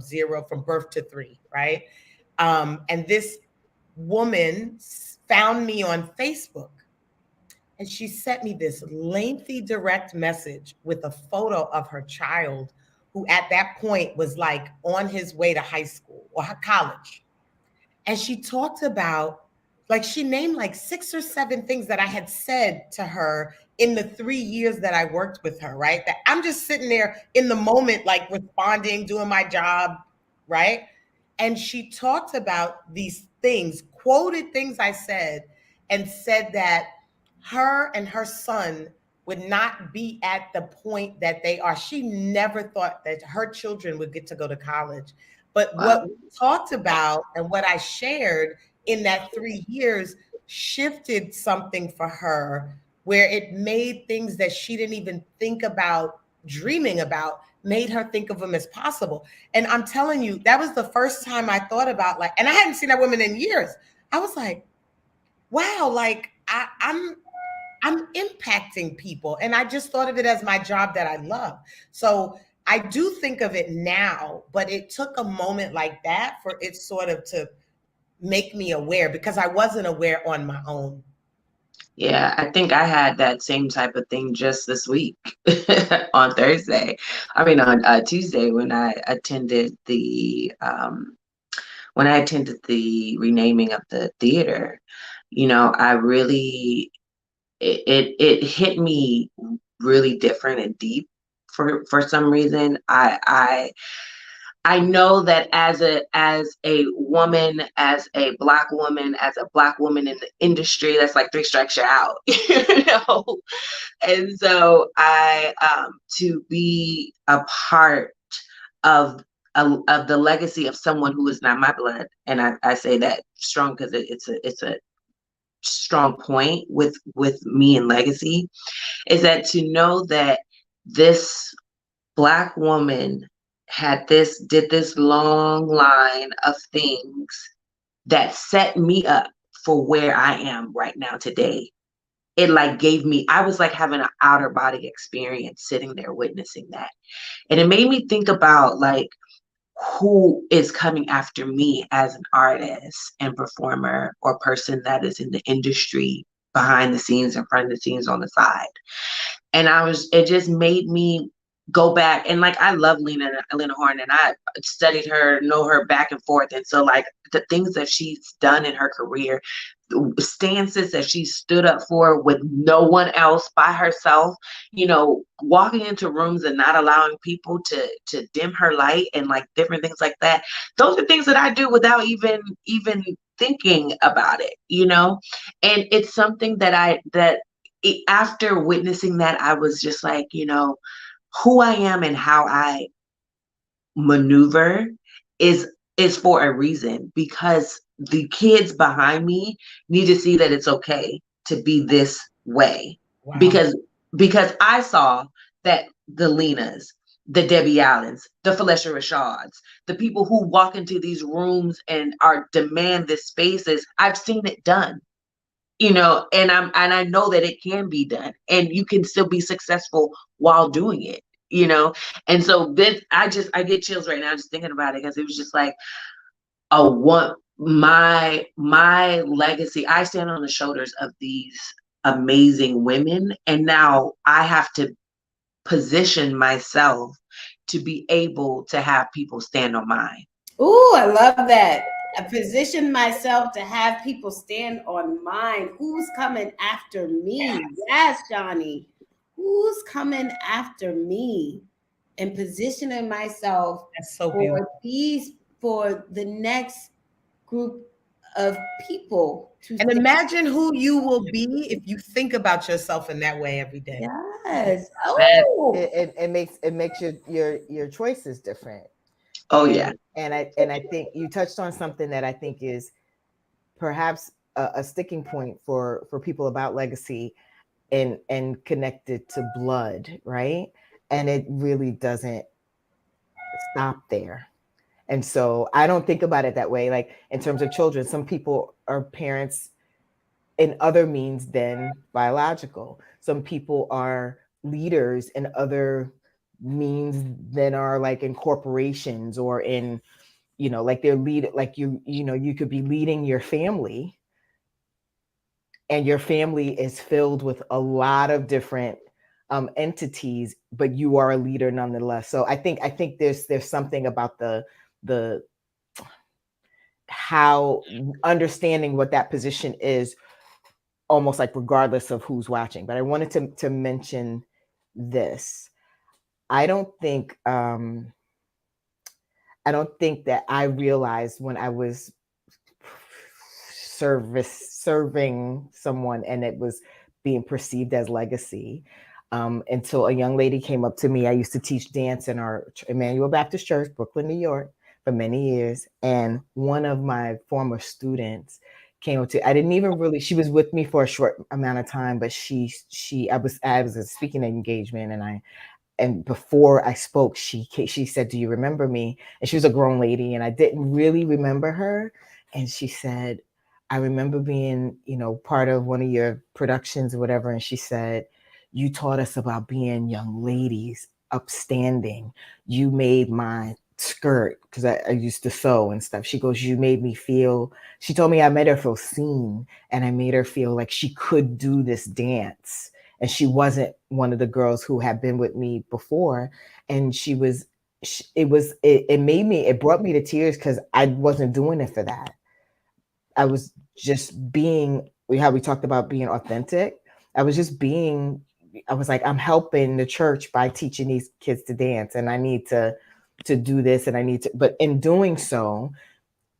birth to 3, right? And this woman found me on Facebook, and she sent me this lengthy direct message with a photo of her child, who at that point was like on his way to high school or college. And she talked about, like, she named like 6 or 7 things that I had said to her in the 3 years that I worked with her, right? That I'm just sitting there in the moment, like responding, doing my job, right? And she talked about these things, quoted things I said, and said that her and her son would not be at the point that they are. She never thought that her children would get to go to college. But what we talked about and what I shared in that 3 years shifted something for her, where it made things that she didn't even think about dreaming about, made her think of them as possible. And I'm telling you, that was the first time I thought about, like, and I hadn't seen that woman in years. I was like, wow, like I'm impacting people. And I just thought of it as my job that I love. So I do think of it now, but it took a moment like that for it sort of to make me aware, because I wasn't aware on my own. Yeah, I think I had that same type of thing just this week on Tuesday, when I attended the renaming of the theater. I really, it hit me really different and deep for some reason. I know that as a woman, as a Black woman in the industry, that's like 3 strikes you're out, And so to be a part of the legacy of someone who is not my blood, and I say that strong because it's a strong point with me and legacy, is that to know that this Black woman did this long line of things that set me up for where I am right now today. It like I was like having an outer body experience sitting there witnessing that. And it made me think about like who is coming after me as an artist and performer or person that is in the industry behind the scenes and front of the scenes on the side. And it just made me go back. And like, I love Lena Horne, and I studied her, know her back and forth. And so like the things that she's done in her career, the stances that she stood up for with no one else, by herself, walking into rooms and not allowing people to dim her light and like different things like that. Those are things that I do without even thinking about it, and it's something that after witnessing that, I was just like, who I am and how I maneuver is for a reason, because the kids behind me need to see that it's okay to be this way. Wow. Because I saw that the Lenas, the Debbie Allens, the Felicia Rashads, the people who walk into these rooms and demand this spaces, I've seen it done. And I know that it can be done, and you can still be successful while doing it, And so this, I get chills right now just thinking about it, because it was just like, my legacy. I stand on the shoulders of these amazing women, and now I have to position myself to be able to have people stand on mine. Ooh, I love that. I position myself to have people stand on mine. Who's coming after me? Yes, Johnny. Who's coming after me? And positioning myself for the next group of people. And imagine who you will be if you think about yourself in that way every day. Yes. Oh. It makes your choices different. Oh, yeah. And I think you touched on something that I think is perhaps a sticking point for people about legacy and connected to blood, right? And it really doesn't stop there. And so I don't think about it that way. Like in terms of children, some people are parents in other means than biological. Some people are leaders in other means than are like in corporations or in, like they're like you could be leading your family, and your family is filled with a lot of different entities, but you are a leader nonetheless. So I think there's something about the how understanding what that position is, almost like regardless of who's watching. But I wanted to mention this. I don't think that I realized when I was serving someone and it was being perceived as legacy, until a young lady came up to me. I used to teach dance in our Emmanuel Baptist Church, Brooklyn, New York, for many years. And one of my former students came up to, I didn't even really, she was with me for a short amount of time, but I was a speaking engagement, and before I spoke, she said, "Do you remember me?" And she was a grown lady, and I didn't really remember her. And she said, "I remember being, part of one of your productions or whatever." And she said, "You taught us about being young ladies, upstanding. You made my skirt," because I used to sew and stuff. She goes, "You made me feel," she told me I made her feel seen, and I made her feel like she could do this dance. And she wasn't one of the girls who had been with me before. And it brought me to tears, because I wasn't doing it for that. I was just being, how we talked about being authentic. I was like, I'm helping the church by teaching these kids to dance, and I need to do this, and but in doing so,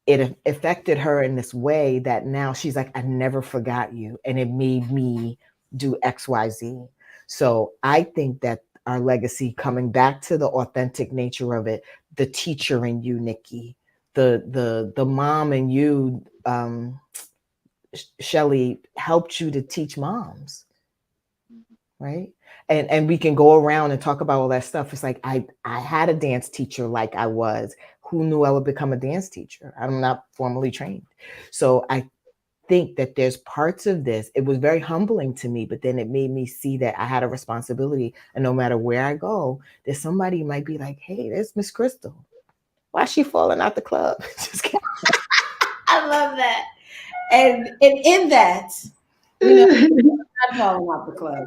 it affected her in this way that now she's like, "I never forgot you." And it made me do XYZ. So I think that our legacy, coming back to the authentic nature of it, the teacher in you, Nikki, the mom in you, Shelly, helped you to teach moms, right? And we can go around and talk about all that stuff. It's like, I had a dance teacher like I was. Who knew I would become a dance teacher? I'm not formally trained. So I think that there's parts of this. It was very humbling to me, but then it made me see that I had a responsibility. And no matter where I go, there's somebody who might be like, "Hey, there's Miss Crystal. Why is she falling out the club?" I love that. And in that, You know, I'm falling off the club.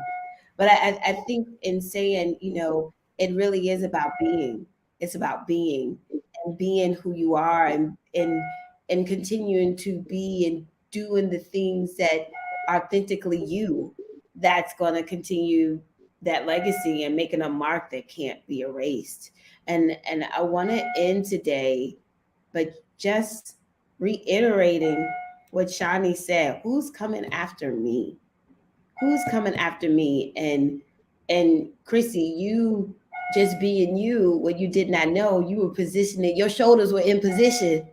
But I think in saying, it really is about being. It's about being and being who you are and continuing to be and doing the things that authentically you. That's going to continue that legacy and making a mark that can't be erased. And I want to end today, but just reiterating what Shani said. Who's coming after me? Who's coming after me? And Chrissy, you just being you, what you did not know, you were positioning, your shoulders were in position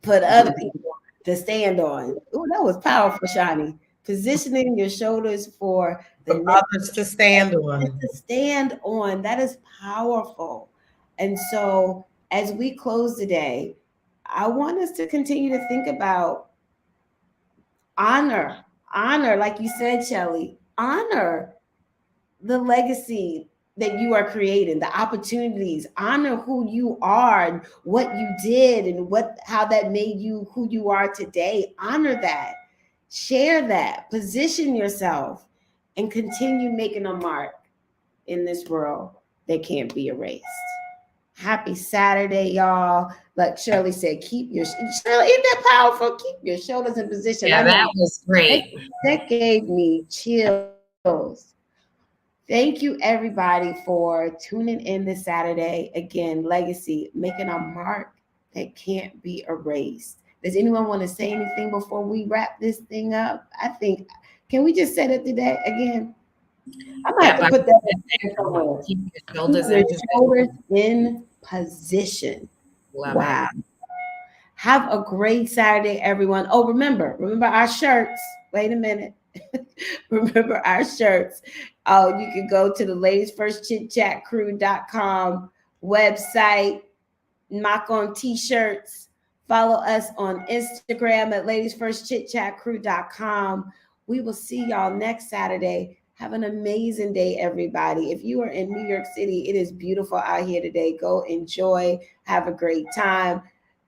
for the other people to stand on. Oh, that was powerful, Shani. Positioning your shoulders for the others to stand on. To stand on. That is powerful. And so as we close today, I want us to continue to think about honor, like you said, Shelly, honor the legacy that you are creating, the opportunities, honor who you are and what you did and how that made you who you are today. Honor that, share that, position yourself, and continue making a mark in this world that can't be erased. Happy Saturday, y'all. Like Shirley said, Shirley, isn't that powerful? Keep your shoulders in position. Yeah, that was great. That gave me chills. Thank you, everybody, for tuning in this Saturday. Again, legacy, making a mark that can't be erased. Does anyone want to say anything before we wrap this thing up? Can we just say that today again? I might have to put that in somewhere. Keep your shoulders in position. Wow. Have a great Saturday, everyone. Oh, remember our shirts. Wait a minute. Remember our shirts. Oh, you can go to the Ladies First Chit-Chat Crew.com website, knock on t-shirts. Follow us on Instagram at Ladies First Chit-Chat Crew.com. We will see y'all next Saturday. Have an amazing day, everybody. If you are in New York City, it is beautiful out here today. Go enjoy. Have a great time.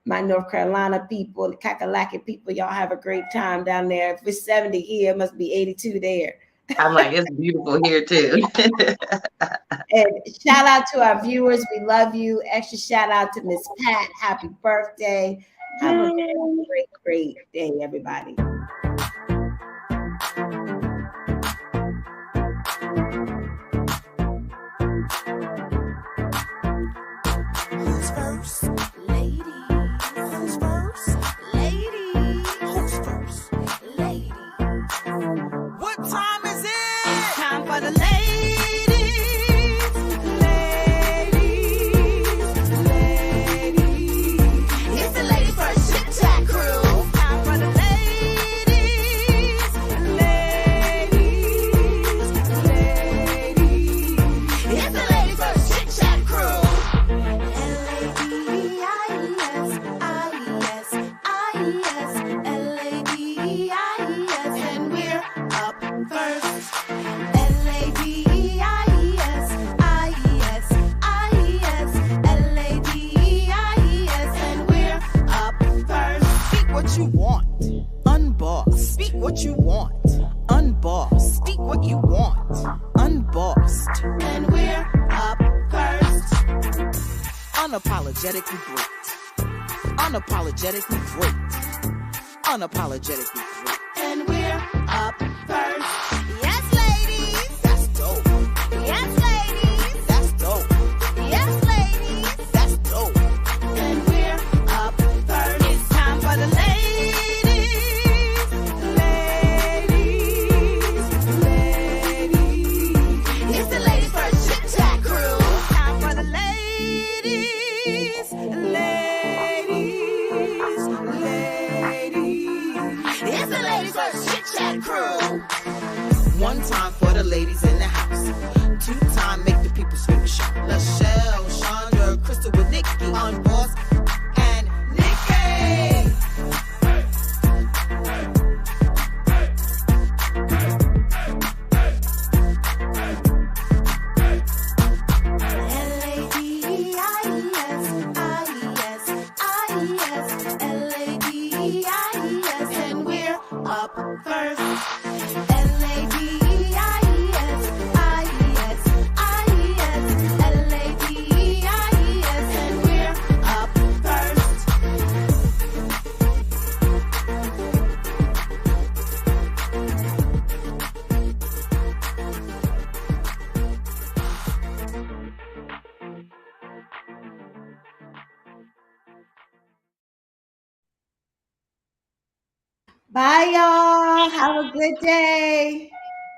My North Carolina people, the Kakalaki people, y'all have a great time down there. If it's 70 here, it must be 82 there. I'm like, it's beautiful here too. And shout out to our viewers. We love you. Extra shout out to Miss Pat. Happy birthday. Have a great, great day, everybody. Who's first? Ladies. Who's first? Ladies. Who's first? Ladies. What time is it? It's time for the ladies. Ladies. It's the Ladies First Chit-Chat Crew. It's time for the ladies. It's the Ladies First Chit-Chat Crew. And we're up first. And we're up first. Speak what you want, unbossed. Speak what you want, unbossed. Speak what you want, unbossed. And we're up first. Unapologetically great, unapologetically great, unapologetically great. And we're up first. Yes, ladies. That's dope. Yes, ladies. That's dope. Yes, ladies. That's dope. And we're up first. It's time for the ladies. It's the Ladies First Chit-Chat Crew. It's time for the ladies. It's Bye, y'all. Have a good day.